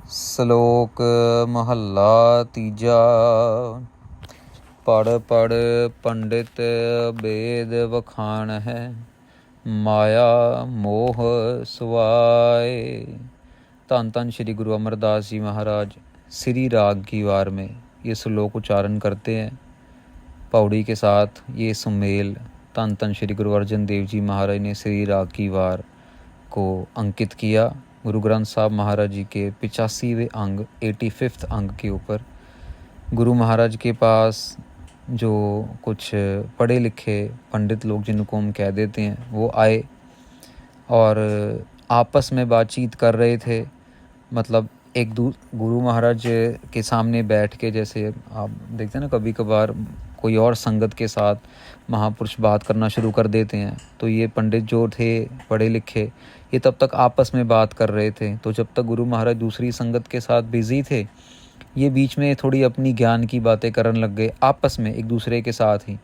ਸ਼ਲੋਕ ਮਹੱਲਾ ਤੀਜਾ। ਪੜ੍ਹ ਪੜ੍ਹ ਪੰਡਿਤ ਬੇਦ ਵਖਾਣ ਹੈ, ਮਾਇਆ ਮੋਹ ਸੁਆਏ। धन धन श्री गुरु अमरदास जी महाराज श्री राग की वार में ये श्लोक उच्चारण करते हैं। पौड़ी के साथ ये सुमेल धन धन श्री गुरु अर्जन देव जी महाराज ने श्री राग की वार को अंकित किया। गुरु ग्रंथ साहब महाराज जी के 85वें अंग 85th अंग के ऊपर गुरु महाराज के पास जो कुछ पढ़े लिखे पंडित लोग, जिनको हम कह देते हैं, वो आए और आपस में बातचीत कर रहे थे। मतलब एक गुरु महाराज के सामने बैठ के, जैसे आप देखते हैं ना कभी कभार कोई और संगत के साथ महापुरुष बात करना शुरू कर देते हैं, तो ये पंडित जो थे पढ़े लिखे, ये तब तक आपस में बात कर रहे थे। तो जब तक गुरु महाराज दूसरी संगत के साथ बिजी थे, ये बीच में थोड़ी अपनी ज्ञान की बातें करने लग गए आपस में एक दूसरे के साथ ही।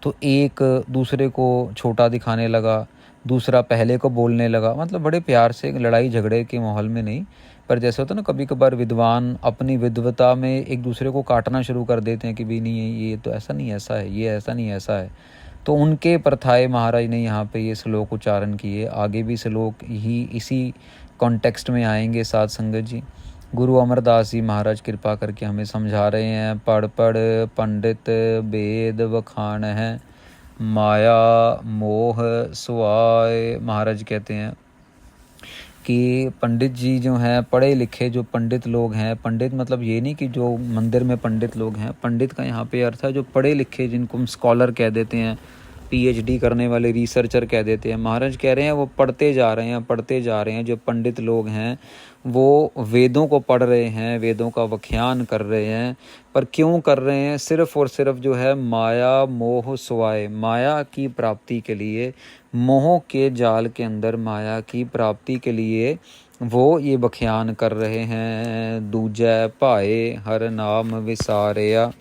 तो एक दूसरे को छोटा दिखाने लगा, दूसरा पहले को बोलने लगा। मतलब बड़े प्यार से, लड़ाई झगड़े के माहौल में नहीं, पर जैसे होता है ना कभी कभार विद्वान अपनी विद्वता में एक दूसरे को काटना शुरू कर देते हैं कि भी नहीं, ये तो ऐसा नहीं ऐसा है, ये ऐसा नहीं ऐसा है। तो उनके प्रथाए महाराज ने यहाँ पे ये श्लोक उच्चारण किए। आगे भी श्लोक ही इसी कॉन्टेक्स्ट में आएंगे साथ संगत जी। गुरु अमरदास जी महाराज कृपा करके हमें समझा रहे हैं। पढ़ पढ़ पंडित वेद वखाण है, माया मोह सुआए। महाराज कहते हैं कि पंडित जी जो हैं, पढ़े लिखे जो पंडित लोग हैं, पंडित मतलब ये नहीं कि जो मंदिर में पंडित लोग हैं, पंडित का यहाँ पे अर्थ है जो पढ़े लिखे, जिनको हम स्कॉलर कह देते हैं, पीएचडी करने वाले रिसर्चर कह देते हैं। महाराज कह रहे हैं वो पढ़ते जा रहे हैं, पढ़ते जा रहे हैं। जो पंडित लोग हैं वो वेदों को पढ़ रहे हैं, वेदों का व्याख्यान कर रहे हैं। पर क्यों कर रहे हैं? सिर्फ और सिर्फ जो है माया मोह सुआए, माया की प्राप्ति के लिए, मोह के जाल के अंदर माया की प्राप्ति के लिए वो ये व्याख्यान कर रहे हैं। दूजै भाए हर नाम विसारिया,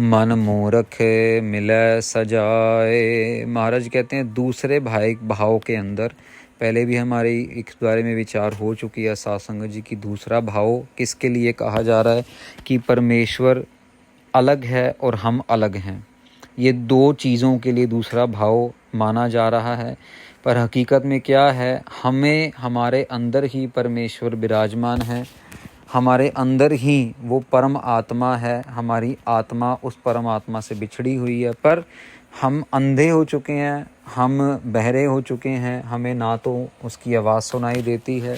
मन मूर्ख मिले सजाए। महाराज कहते हैं दूसरे भाव के अंदर, पहले भी हमारी इस बारे में विचार हो चुकी है सासंग जी की, दूसरा भाव किसके लिए कहा जा रहा है कि परमेश्वर अलग है और हम अलग हैं। ये दो चीज़ों के लिए दूसरा भाव माना जा रहा है। पर हकीकत में क्या है, हमें हमारे अंदर ही परमेश्वर विराजमान है, हमारे अंदर ही वो परम आत्मा है। हमारी आत्मा उस परम आत्मा से बिछड़ी हुई है, पर हम अंधे हो चुके हैं, हम बहरे हो चुके हैं। हमें ना तो उसकी आवाज़ सुनाई देती है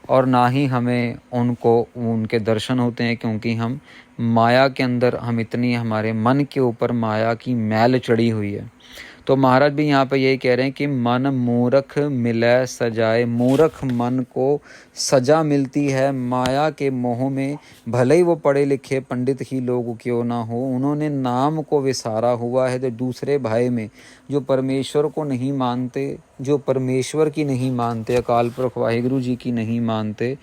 और ना ही हमें उनके दर्शन होते हैं, क्योंकि हम माया के अंदर, हम इतनी, हमारे मन के ऊपर माया की मैल चढ़ी हुई है। तो महाराज भी यहाँ पे यही कह रहे हैं कि मन मूर्ख मिले सजाए। मूर्ख मन को सजा मिलती है माया के मोह में। भले ही वो पढ़े लिखे पंडित ही लोग क्यों ना हो, उन्होंने नाम को विसारा हुआ है। जो दूसरे भाई में जो परमेश्वर को नहीं मानते, जो परमेश्वर की नहीं मानते, अकाल पुरख वाहिगुरु जी की नहीं मानते,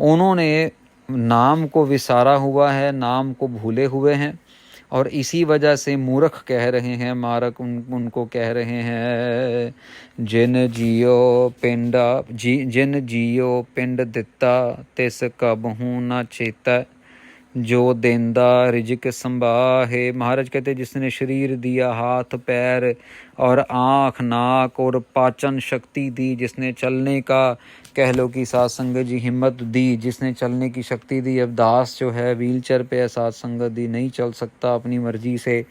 उन्होंने नाम को विसारा हुआ है, नाम को भूले हुए हैं। और इसी वजह से मूर्ख कह रहे हैं, मारक उनको कह रहे हैं। जिन जियो पिंड दिता, तिस कबहू न चेता, जो देंदा रिजिक संभाहे। महाराज कहते जिसने शरीर दिया, हाथ पैर और आँख नाक और पाचन शक्ति दी, जिसने चलने का, कह लो कि साथ संगत जी हिम्मत दी, जिसने चलने की शक्ति दी। अब दास जो है व्हील चेयर पे साथ संगत दी, नहीं चल सकता अपनी मर्जी से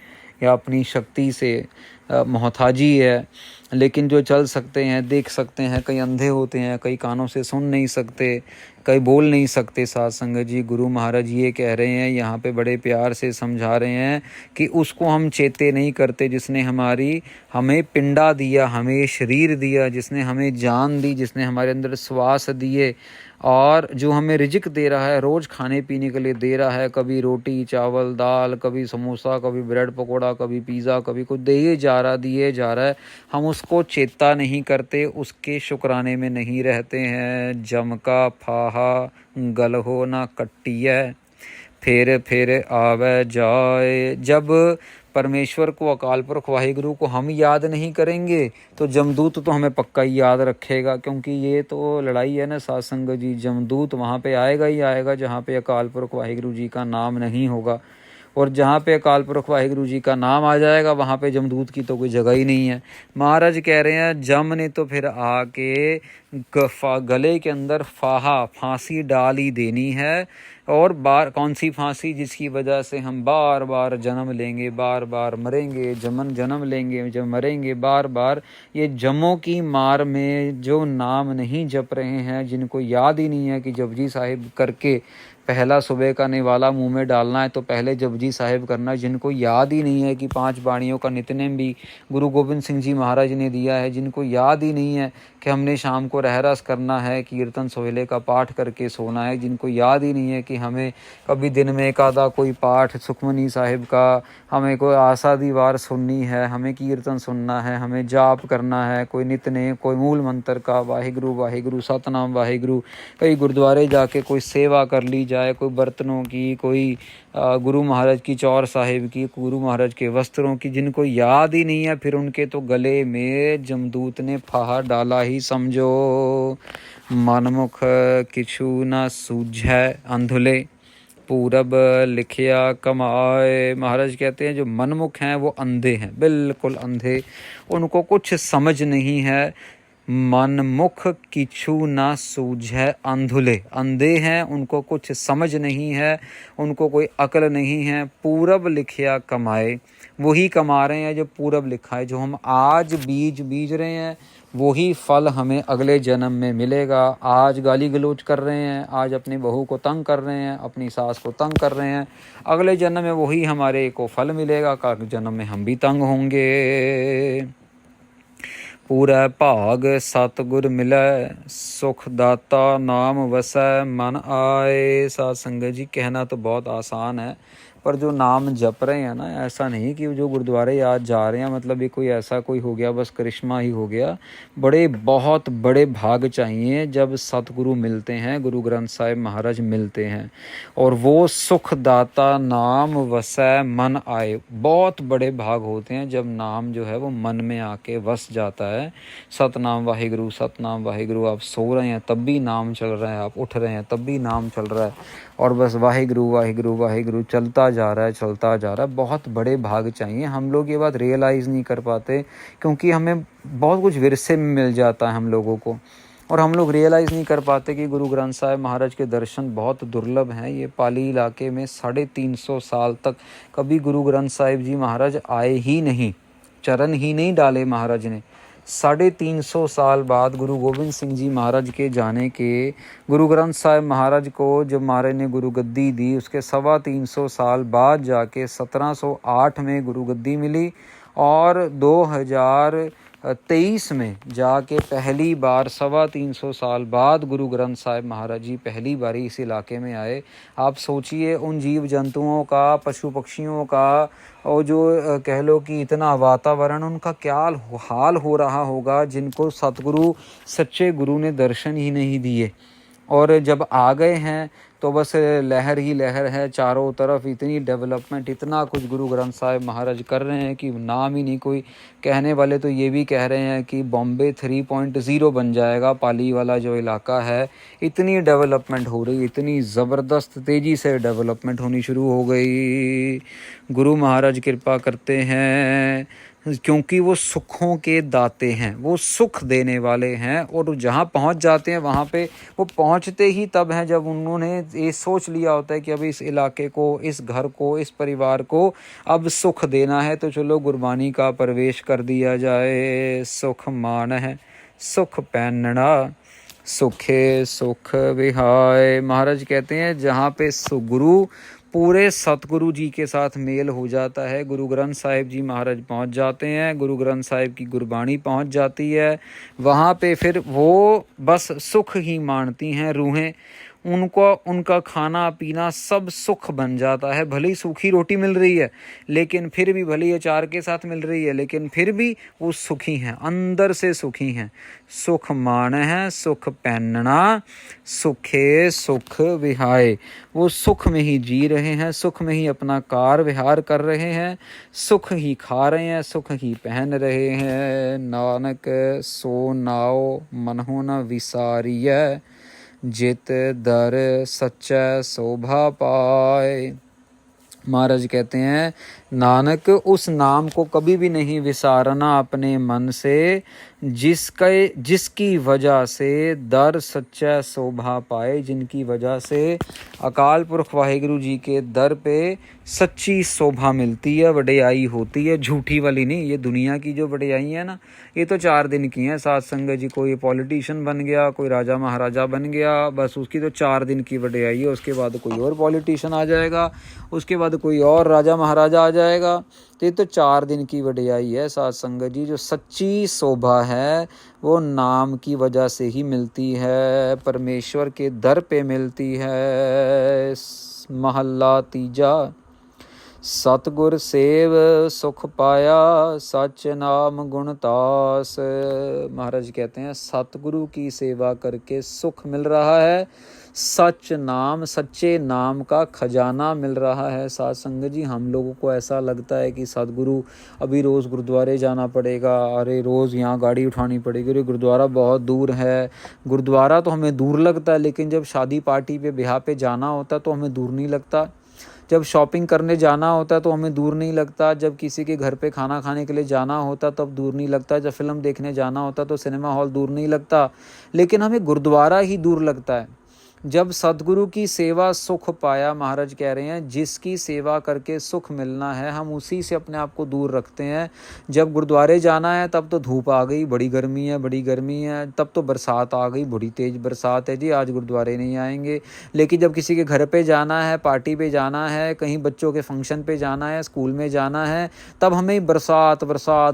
या अपनी शक्ति से, मोहताजी है। लेकिन जो चल सकते हैं, देख सकते हैं, कई अंधे होते हैं, कई कानों से सुन नहीं सकते, कई बोल नहीं सकते। साथ संगत जी गुरु महाराज ये कह रहे हैं यहाँ पे, बड़े प्यार से समझा रहे हैं कि उसको हम चेते नहीं करते, जिसने हमें पिंडा दिया, हमें शरीर दिया, जिसने हमें जान दी, जिसने हमारे अंदर श्वास दिए, और जो हमें रिजिक दे रहा है, रोज़ खाने पीने के लिए दे रहा है। कभी रोटी चावल दाल, कभी समोसा, कभी ब्रेड पकौड़ा, कभी पिज़्ज़ा, कभी कुछ दिए जा रहा है। हम उसको चेता नहीं करते, उसके शुक्राने में नहीं रहते हैं। जम का फाहा गल हो ना कट्टिय, फिर आवे जाए। जब परमेश्वर को, अकाल पुरख वाहिगुरु को हम याद नहीं करेंगे तो जमदूत तो हमें पक्का ही याद रखेगा, क्योंकि ये तो लड़ाई है ना साध संगत जी। जमदूत वहाँ पे आएगा ही आएगा जहाँ पे अकाल पुरख वाहिगुरु जी का नाम नहीं होगा, और जहाँ पे अकाल पुरख वाहिगुरु जी का नाम आ जाएगा वहाँ पे जमदूत की तो कोई जगह ही नहीं है। महाराज कह रहे हैं जम ने तो फिर आके गले के अंदर फांसी डाल ही देनी है। और कौन सी फांसी? जिसकी वजह से हम बार बार जन्म लेंगे, बार बार मरेंगे, जन्म लेंगे, जब मरेंगे बार बार। ये जमों की मार में जो नाम नहीं जप रहे हैं, जिनको याद ही नहीं है कि जपजी साहिब करके पहला सुबह का निवाला मुंह में डालना है तो पहले जपजी साहिब करना, जिनको याद ही नहीं है कि 5 बाणियों का नित्यनेम भी गुरु गोविंद सिंह जी महाराज ने दिया है, जिनको याद ही नहीं है कि हमने शाम को रहरस करना है, कीर्तन सोहेले का पाठ करके सोना है, जिनको याद ही नहीं है कि हमें कभी दिन में एक आधा कोई पाठ सुखमनी साहिब का, हमें कोई आशा दी वार सुननी है, हमें कीर्तन सुनना है, हमें जाप करना है, कोई नित्यनेम, कोई मूल मंत्र का वाहिगुरु वाहिगुरु सतनाम वाहिगुरु, कई गुरुद्वारे जाके कोई सेवा कर ली जाए, कोई बर्तनों की, कोई गुरु महाराज की चौर साहिब की, गुरु महाराज के वस्त्रों की, जिनको याद ही नहीं है फिर उनके तो गले में जमदूत ने फाहा डाला ही समझो। मनमुख किछु न सूझै अंधुले, पूरब लिखिया कमाए। महाराज कहते हैं जो मनमुख हैं वो अंधे हैं, बिल्कुल अंधे, उनको कुछ समझ नहीं है। मनमुख किछु ना सूझै अंधुले, अंधे हैं, उनको कुछ समझ नहीं है, उनको कोई अकल नहीं है। पूरब लिखिया कमाए, वही कमा रहे हैं जो पूरब लिखा है। जो हम आज बीज रहे हैं वही फल हमें अगले जन्म में मिलेगा। आज गाली गलौज कर रहे हैं, आज अपनी बहू को तंग कर रहे हैं, अपनी सास को तंग कर रहे हैं, अगले जन्म में वही हमारे को फल मिलेगा। अगले जन्म में हम भी तंग होंगे। पूरा भाग सतगुर मिलै, सुख दाता नाम वसै मन आए। साध संगत जी कहना तो बहुत आसान है, पर जो नाम जप रहे हैं ना, ऐसा नहीं कि जो गुरुद्वारे आज जा रहे हैं मतलब ये कोई ऐसा कोई हो गया बस करिश्मा ही हो गया। बहुत बड़े भाग चाहिए जब सतगुरु मिलते हैं, गुरु ग्रंथ साहिब महाराज मिलते हैं, और वो सुखदाता नाम वसै मन आए। बहुत बड़े भाग होते हैं जब नाम जो है वो मन में आके वस जाता है। सतनाम वाहिगुरु, सतनाम वाहिगुरु। आप सो रहे हैं तब भी नाम चल रहा है, आप उठ रहे हैं तब भी नाम चल रहा है, और बस वाहिगुरु वाहिगुरु वाहिगुरु चलता जा रहा है। बहुत बड़े भाग चाहिए। हम लोग ये बात रियलाइज़ नहीं कर पाते क्योंकि हमें बहुत कुछ विरसे में मिल जाता है हम लोगों को, और हम लोग रियलाइज़ नहीं कर पाते कि गुरु ग्रंथ साहिब महाराज के दर्शन बहुत दुर्लभ हैं। ये पाली इलाके में 350 साल तक कभी गुरु ग्रंथ साहिब जी महाराज आए ही नहीं, चरण ही नहीं डाले महाराज ने। 350 साल बाद गुरु गोविंद सिंह जी महाराज के जाने के, गुरु ग्रंथ साहिब महाराज को जब महाराज ने गुरु गद्दी दी, उसके 325 साल बाद जाके 1708 में गुरु गद्दी मिली, और 2023 में जाके पहली बार 325 साल बाद गुरु ग्रंथ साहिब महाराज जी पहली बारी इस इलाके में आए। आप सोचिए उन जीव जंतुओं का, पशु पक्षियों का, और जो कह लो कि इतना वातावरण, उनका क्या हाल हो रहा होगा जिनको सतगुरु सच्चे गुरु ने दर्शन ही नहीं दिए। और जब आ गए हैं तो बस लहर ही लहर है चारों तरफ, इतनी डेवलपमेंट, इतना कुछ गुरु ग्रंथ साहिब महाराज कर रहे हैं कि नाम ही नहीं। कोई कहने वाले तो ये भी कह रहे हैं कि बॉम्बे 3.0 बन जाएगा पाली वाला जो इलाका है। इतनी डेवलपमेंट हो रही, इतनी ज़बरदस्त तेज़ी से डेवलपमेंट होनी शुरू हो गई। गुरु महाराज कृपा करते हैं क्योंकि वो सुखों के दाते हैं, वो सुख देने वाले हैं, और जहाँ पहुँच जाते हैं वहाँ पे वो पहुँचते ही तब हैं जब उन्होंने ये सोच लिया होता है कि अब इस इलाके को, इस घर को, इस परिवार को अब सुख देना है, तो चलो गुरबानी का प्रवेश कर दिया जाए। सुख मान है सुख पैनना, सुखे सुख विहाय। महाराज कहते हैं जहाँ पे गुरु पूरे सतगुरु जी के साथ मेल हो जाता है, गुरु ग्रंथ साहिब जी महाराज पहुंच जाते हैं, गुरु ग्रंथ साहिब की गुरबाणी पहुंच जाती है, वहाँ पे फिर वो बस सुख ही मानती हैं रूहें। उनको उनका खाना पीना सब सुख बन जाता है। भले ही सूखी रोटी मिल रही है लेकिन फिर भी, भले ही अचार के साथ मिल रही है लेकिन फिर भी वो सुखी हैं, अंदर से सुखी हैं। सुख मान है सुख पहनना, सुखे सुख विहाय। वो सुख में ही जी रहे हैं, सुख में ही अपना कार विहार कर रहे हैं, सुख ही खा रहे हैं, सुख ही पहन रहे हैं। नानक सो नाओ मनहु न विसारिय, जित दर सच्चा शोभा पाए। महाराज कहते हैं नानक उस नाम को कभी भी नहीं विसारना अपने मन से, जिसकी वजह से दर सच्चा शोभा पाए, जिनकी वजह से अकाल पुरख वाहिगुरु जी के दर पे सच्ची शोभा मिलती है, वडियाई होती है, झूठी वाली नहीं। ये दुनिया की जो वडियाई है ना, ये तो 4 दिन की है। साथ संगत जी, कोई पॉलिटिशियन बन गया, कोई राजा महाराजा बन गया, बस उसकी तो 4 दिन की वडियाई है। उसके बाद कोई और पॉलिटिशियन आ जाएगा, उसके बाद कोई और राजा महाराजा आ जाएगा। तो ये तो 4 दिन की वडियाई है। साथ संगत जी, जो सच्ची शोभा है वो नाम की वजह से ही मिलती है, परमेश्वर के दर पे मिलती है। महला तीजा, सतगुर सेव सुख पाया, सच नाम गुणतास। महाराज कहते हैं सतगुरु की सेवा करके सुख मिल रहा है, सच नाम, सच्चे नाम का खजाना मिल रहा है। साथ संगत जी, हम लोगों को ऐसा लगता है कि सतगुरु अभी रोज़ गुरुद्वारे जाना पड़ेगा, अरे रोज़ यहाँ गाड़ी उठानी पड़ेगी, अरे गुरुद्वारा बहुत दूर है। गुरुद्वारा तो हमें दूर लगता है, लेकिन जब शादी पार्टी पे ब्याह पे जाना होता है तो हमें दूर नहीं लगता। जब शॉपिंग करने जाना होता है तो हमें दूर नहीं लगता। जब किसी के घर पे खाना खाने के लिए जाना होता तब दूर नहीं लगता। जब फिल्म देखने जाना होता तो सिनेमा हॉल दूर नहीं लगता, लेकिन हमें गुरुद्वारा ही दूर लगता है। जब सद्गुरु की सेवा सुख पाया, महाराज कह रहे हैं जिसकी सेवा करके सुख मिलना है, हम उसी से अपने आप को दूर रखते हैं। जब गुरुद्वारे जाना है तब तो धूप आ गई, बड़ी गर्मी है, बड़ी गर्मी है। तब तो बरसात आ गई, बड़ी तेज़ बरसात है जी, आज गुरुद्वारे नहीं आएंगे। लेकिन जब किसी के घर पे जाना है, पार्टी पे जाना है, कहीं बच्चों के फंक्शन पे जाना है, स्कूल में जाना है, तब हमें बरसात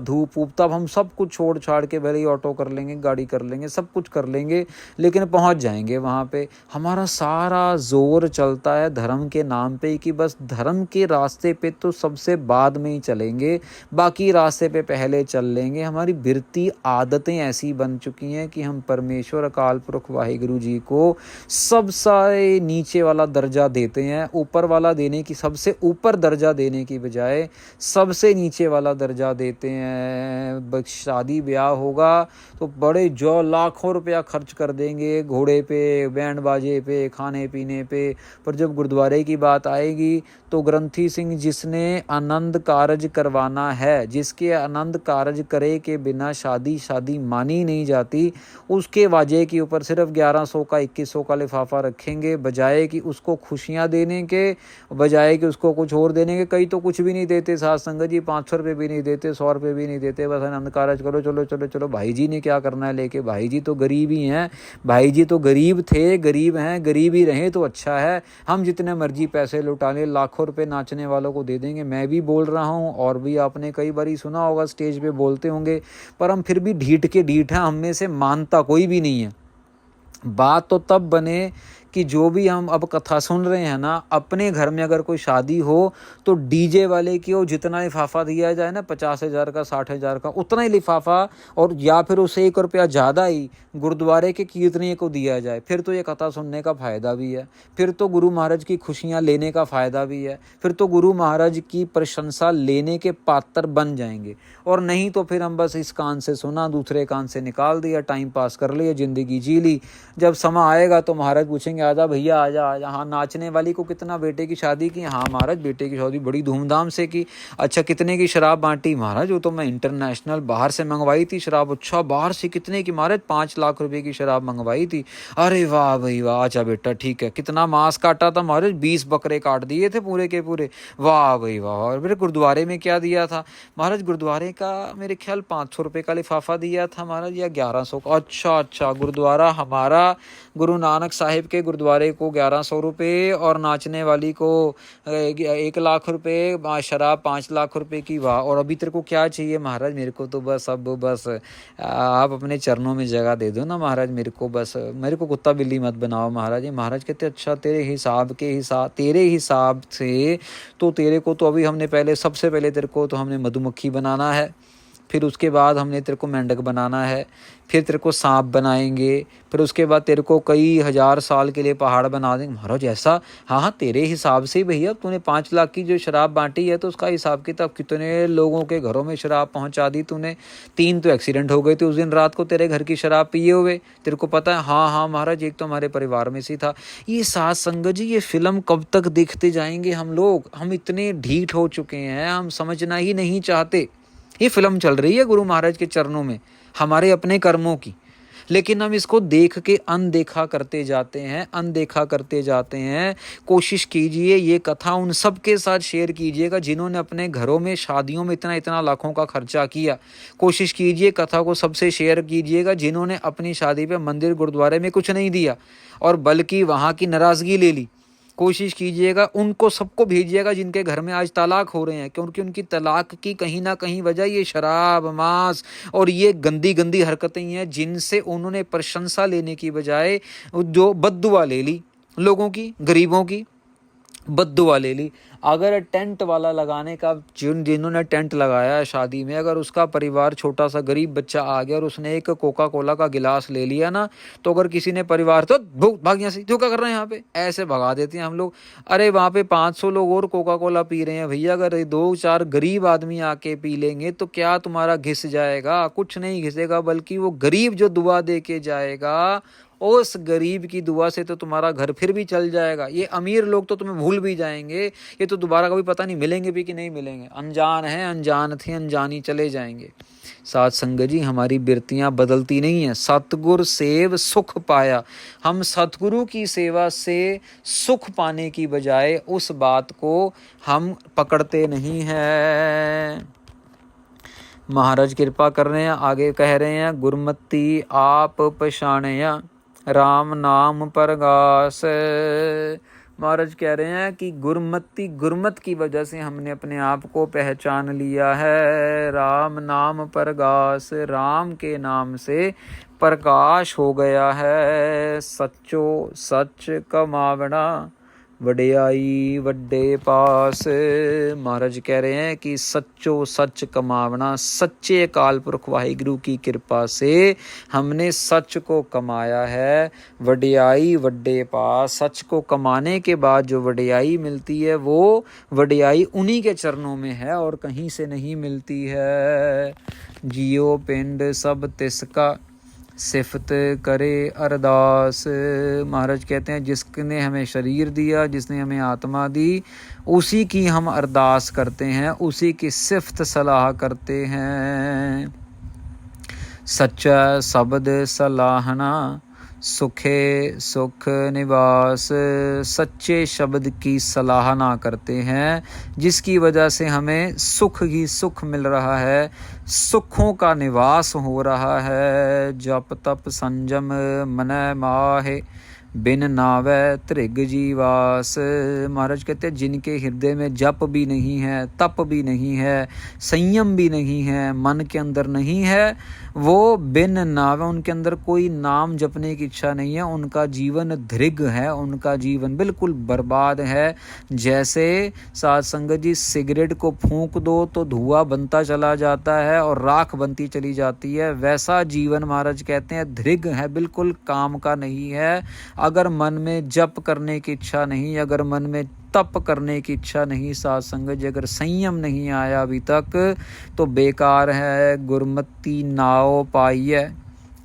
धूप ऊप, तब हम सब कुछ छोड़ छाड़ के भले ही ऑटो कर लेंगे, गाड़ी कर लेंगे, सब कुछ कर लेंगे, लेकिन पहुंच जाएंगे वहाँ पे। हमारा सारा जोर चलता है धर्म के नाम पे कि बस धर्म के रास्ते पे तो सबसे बाद में ही चलेंगे, बाकी रास्ते पे पहले चल लेंगे। हमारी बिरती आदतें ऐसी बन चुकी हैं कि हम परमेश्वर अकाल पुरख वाहिगुरु जी को सबसे नीचे वाला दर्जा देते हैं। ऊपर वाला देने की, सबसे ऊपर दर्जा देने की बजाय सबसे नीचे वाला दर्जा देते हैं। शादी ब्याह होगा तो बड़े जो लाखों रुपया खर्च कर देंगे घोड़े पे, बैंड बाजे पे, खाने पीने पे, पर जब गुरुद्वारे की बात आएगी तो ग्रंथी सिंह जिसने आनंद कारज करवाना है, जिसके आनंद कारज करे के बिना शादी मानी नहीं जाती, उसके वाजे के ऊपर सिर्फ 1100 का 2100 का लिफाफा रखेंगे, बजाय कि उसको खुशियां देने के, बजाय कि उसको कुछ और देने के। कई तो कुछ भी नहीं देते साथ संगत जी, 500 रुपये भी नहीं देते, 100 रुपये भी नहीं देते, बस आनंद कारज करो, चलो चलो चलो। भाई जी ने क्या करना है लेके, भाई जी तो गरीब ही हैं, भाई जी तो गरीब थे, गरीब हैं, गरीब ही रहें तो अच्छा है। हम जितने मर्जी पैसे लुटा लें, लाखों रुपए नाचने वालों को दे देंगे। मैं भी बोल रहा हूँ और भी आपने कई बार सुना होगा, स्टेज पे बोलते होंगे, पर हम फिर भी ढीठ हैं, हम में से मानता कोई भी नहीं है। बात तो तब बने कि जो भी हम अब कथा सुन रहे हैं ना, अपने घर में अगर कोई शादी हो तो डीजे वाले की हो जितना लिफाफा दिया जाए ना, 50,000 का, 60,000 का, उतना ही लिफाफा, और या फिर उससे 1 रुपया ज़्यादा ही गुरुद्वारे के कीर्तनीय को दिया जाए। फिर तो ये कथा सुनने का फ़ायदा भी है, फिर तो गुरु महाराज की खुशियाँ लेने का फ़ायदा भी है, फिर तो गुरु महाराज की प्रशंसा लेने के पात्र बन जाएंगे। और नहीं तो फिर हम बस इस कान से सुना, दूसरे कान से निकाल दिया, टाइम पास कर लिया, ज़िंदगी जी ली। जब समय आएगा तो महाराज पूछेंगे, आजा भैया आजा आजा, हाँ नाचने वाली को कितना बेटे की शादी की? हाँ महाराज बेटे की शादी बड़ी धूमधाम से की। अच्छा कितने की शराब बांटी? महाराज वो तो मैं इंटरनेशनल बाहर से मंगवाई थी शराब। अच्छा बाहर से कितने की? महाराज 5 लाख रुपए की शराब मंगवाई थी। अरे वाह भाई वाह, अच्छा बेटा ठीक है। कितना मांस काटा था? महाराज 20 बकरे काट दिए थे पूरे के पूरे। वाह भाई वाह। और मेरे गुरुद्वारे में क्या दिया था? महाराज गुरुद्वारे का मेरे ख्याल 500 रुपये का लिफाफा दिया था महाराज, या 1100 का। अच्छा गुरुद्वारा हमारा गुरु नानक साहिब के गुरुद्वारे को 1100 रुपये और नाचने वाली को 1 लाख रुपये, शराब 5 लाख रुपये की। वाह! और अभी तेरे को क्या चाहिए महाराज? मेरे को तो बस अब बस आप अपने चरणों में जगह दे दो ना महाराज मेरे को, बस मेरे को कुत्ता बिल्ली मत बनाओ महाराज। ये महाराज कहते अच्छा तेरे हिसाब से तो तेरे को तो अभी हमने सबसे पहले तेरे को तो हमने मधुमक्खी बनाना है, फिर उसके बाद हमने तेरे को मेंढक बनाना है, फिर तेरे को सांप बनाएंगे, फिर उसके बाद तेरे को कई 1000 साल के लिए पहाड़ बना देंगे। महाराज ऐसा? हाँ, तेरे हिसाब से भैया। तूने 5 लाख की जो शराब बांटी है तो उसका हिसाब किताब, कितने लोगों के घरों में शराब पहुंचा दी तूने। 3 तो एक्सीडेंट हो गए थे उस दिन रात को तेरे घर की शराब पिए हुए, तेरे को पता है? हाँ महाराज, एक तो हमारे परिवार में से था। ये साथ संगत जी, ये फिल्म कब तक देखते जाएंगे हम लोग? हम इतने ढीठ हो चुके हैं, हम समझना ही नहीं चाहते। ये फिल्म चल रही है गुरु महाराज के चरणों में हमारे अपने कर्मों की, लेकिन हम इसको देख के अनदेखा करते जाते हैं। कोशिश कीजिए ये कथा उन सब के साथ शेयर कीजिएगा जिन्होंने अपने घरों में शादियों में इतना लाखों का खर्चा किया। कोशिश कीजिए कथा को सबसे शेयर कीजिएगा जिन्होंने अपनी शादी पे मंदिर गुरुद्वारे में कुछ नहीं दिया और बल्कि वहाँ की नाराज़गी ले ली। कोशिश कीजिएगा उनको सबको भेजिएगा जिनके घर में आज तलाक हो रहे हैं, क्योंकि उनकी तलाक की कहीं ना कहीं वजह ये शराब, मांस और ये गंदी गंदी हरकतें हैं जिनसे उन्होंने प्रशंसा लेने की बजाय जो बद्दुआ ले ली, लोगों की, गरीबों की बद्दुआ ले ली। अगर टेंट वाला लगाने का, जिन्होंने टेंट लगाया है शादी में, अगर उसका परिवार छोटा सा गरीब बच्चा आ गया और उसने एक कोका कोला का गिलास ले लिया ना, तो अगर किसी ने परिवार तो भाग यहाँ से, क्यों क्या कर रहे हैं यहाँ पे, ऐसे भगा देते हैं हम लोग। अरे वहाँ पे 500 लोग और कोका कोला पी रहे हैं भैया, अगर 2-4 गरीब आदमी आके पी लेंगे तो क्या तुम्हारा घिस जाएगा? कुछ नहीं घिसेगा, बल्कि वो गरीब जो दुआ दे के जाएगा उस गरीब की दुआ से तो तुम्हारा घर फिर भी चल जाएगा। ये अमीर लोग तो तुम्हें भूल भी जाएंगे, ये तो दोबारा कभी पता नहीं मिलेंगे भी कि नहीं मिलेंगे। अनजान है, अनजान थे, अनजानी चले जाएंगे। साथ संगत जी, हमारी बिरतियां बदलती नहीं है। सतगुर सेव सुख पाया। हम सतगुरु की सेवा से सुख पाने की बजाय उस बात को हम पकड़ते नहीं हैं। महाराज कृपा कर रहे हैं, आगे कह रहे हैं, गुरमति आप पछाणया राम नाम परगास। महाराज कह रहे हैं कि गुरमत की वजह से हमने अपने आप को पहचान लिया है। राम नाम परगास, राम के नाम से प्रकाश हो गया है। सच्चो सच कमावना वडियाई वड्डे पास। महाराज कह रहे हैं कि सच्चो सच कमावना, सच्चे अकाल पुरख वाहिगुरु की कृपा से हमने सच को कमाया है। वडियाई वड्डे पास, सच को कमाने के बाद जो वडियाई मिलती है वो वडियाई उन्हीं के चरणों में है और कहीं से नहीं मिलती है। जियो पिंड सब तिसका सिफत करे अरदास। महाराज कहते हैं जिसने हमें शरीर दिया, जिसने हमें आत्मा दी, उसी की हम अरदास करते हैं, उसी की सिफत सलाह करते हैं। सच्चा शब्द सलाहना सुखे सुख निवास। सच्चे शब्द की सराहना करते हैं जिसकी वजह से हमें सुख ही सुख मिल रहा है, सुखों का निवास हो रहा है। जप तप संयम मन माहे बिन नावे त्रिग जीवास। महाराज कहते हैं जिनके हृदय में जप भी नहीं है, तप भी नहीं है, संयम भी नहीं है, मन के अंदर नहीं है, वो बिन नावे, उनके अंदर कोई नाम जपने की इच्छा नहीं है, उनका जीवन धृग है, उनका जीवन बिल्कुल बर्बाद है। जैसे साध संगत जी सिगरेट को फूंक दो तो धुआं बनता चला जाता है और राख बनती चली जाती है, वैसा जीवन महाराज कहते हैं धृग है, बिल्कुल काम का नहीं है। अगर मन में जप करने की इच्छा नहीं, अगर मन में तप करने की इच्छा नहीं, साध संगत जी अगर संयम नहीं आया अभी तक तो बेकार है। गुरमति नाव पाइए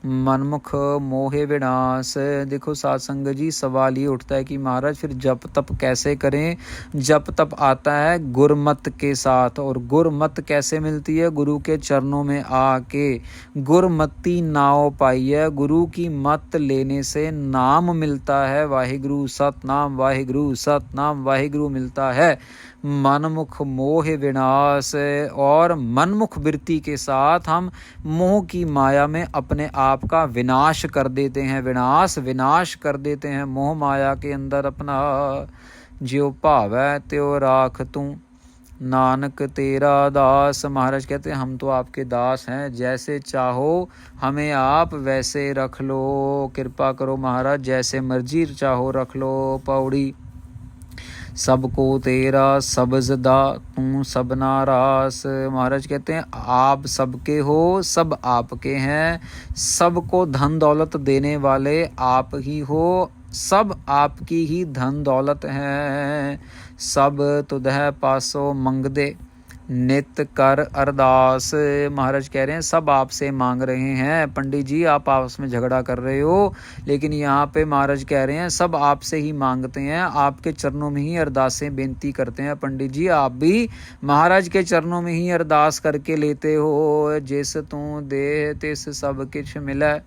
मनमुख मोहे विनाश। देखो साध संगत जी सवाल ये उठता है कि महाराज फिर जप तप कैसे करें? जप तप आता है गुरमत के साथ, और गुरमत कैसे मिलती है? गुरु के चरणों में आके। गुरमति नाव पाई है, गुरु की मत लेने से नाम मिलता है, वाहिगुरु सतनाम वाहिगुरु सतनाम वाहिगुरु मिलता है। मनमुख मोह विनाश, और मनमुख वृत्ति के साथ हम मोह की माया में अपने आप का विनाश कर देते हैं, विनाश कर देते हैं मोह माया के अंदर अपना। ज्यों भावै त्यों राख तू, नानक तेरा दास। महाराज कहते हैं हम तो आपके दास हैं, जैसे चाहो हमें आप वैसे रख लो, कृपा करो महाराज, जैसे मर्जी चाहो रख लो। पौड़ी सबको तेरा सब्ज़दा तू सबना रास। महाराज कहते हैं आप सबके हो, सब आपके हैं, सबको धन दौलत देने वाले आप ही हो, सब आपकी ही धन दौलत है। सब तुधै पासो मंगदे नित कर अरदास। महाराज कह रहे हैं सब आपसे मांग रहे हैं। पंडित जी आप आपस में झगड़ा कर रहे हो, लेकिन यहाँ पे महाराज कह रहे हैं सब आपसे ही मांगते हैं, आपके चरणों में ही अरदासें बेनती करते हैं। पंडित जी आप भी महाराज के चरणों में ही अरदास करके लेते हो। जिस तू दे तिस सब किछ मिलै,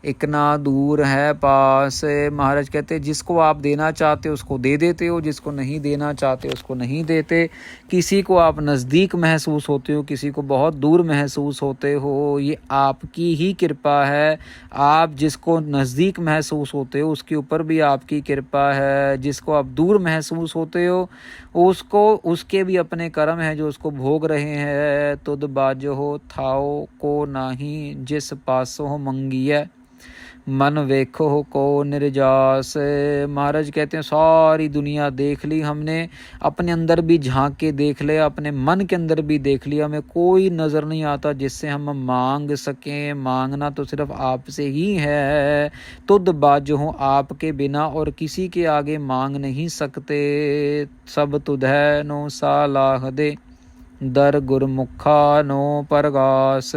इकना दूर है पास। महाराज कहते हैं जिसको आप देना चाहते हो उसको दे देते हो, जिसको नहीं देना चाहते उसको नहीं देते। किसी को आप नज़दीक महसूस होते हो, किसी को बहुत दूर महसूस होते हो, ये आपकी ही कृपा है। आप जिसको नज़दीक महसूस होते हो उसके ऊपर भी आपकी कृपा है, जिसको आप दूर महसूस होते हो उसको उसके भी अपने कर्म हैं जो उसको भोग रहे हैं। तुद बाजो थाओ को नाही, जिस पासो मंगिए मन वेखो को निर्जास। महाराज कहते हैं सारी दुनिया देख ली हमने, अपने अंदर भी झांक के देख ले, अपने मन के अंदर भी देख लिया, हमें कोई नज़र नहीं आता जिससे हम मांग सकें। मांगना तो सिर्फ आपसे ही है। तुद बाजो आपके बिना और किसी के आगे मांग नहीं सकते। सब तुधै नो सालाह दे, दर गुरमुखा नो परगास।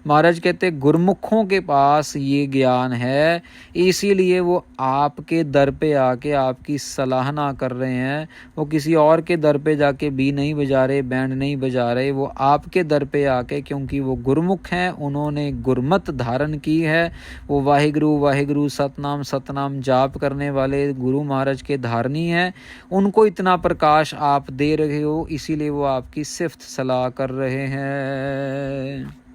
महाराज कहते गुरमुखों के पास ये ज्ञान है, इसीलिए वो आपके दर पे आके आपकी सराहना कर रहे हैं। वो किसी और के दर पे जाके भी नहीं बजा रहे, बैंड नहीं बजा रहे, वो आपके दर पे आके, क्योंकि वो गुरमुख हैं, उन्होंने गुरमत धारण की है। वो वाहिगुरु वाहिगुरु सतनाम सतनाम जाप करने वाले गुरु महाराज के धारणी हैं। उनको इतना प्रकाश आप दे रहे हो, इसीलिए वो आपकी सिफ्त सलाह कर रहे हैं।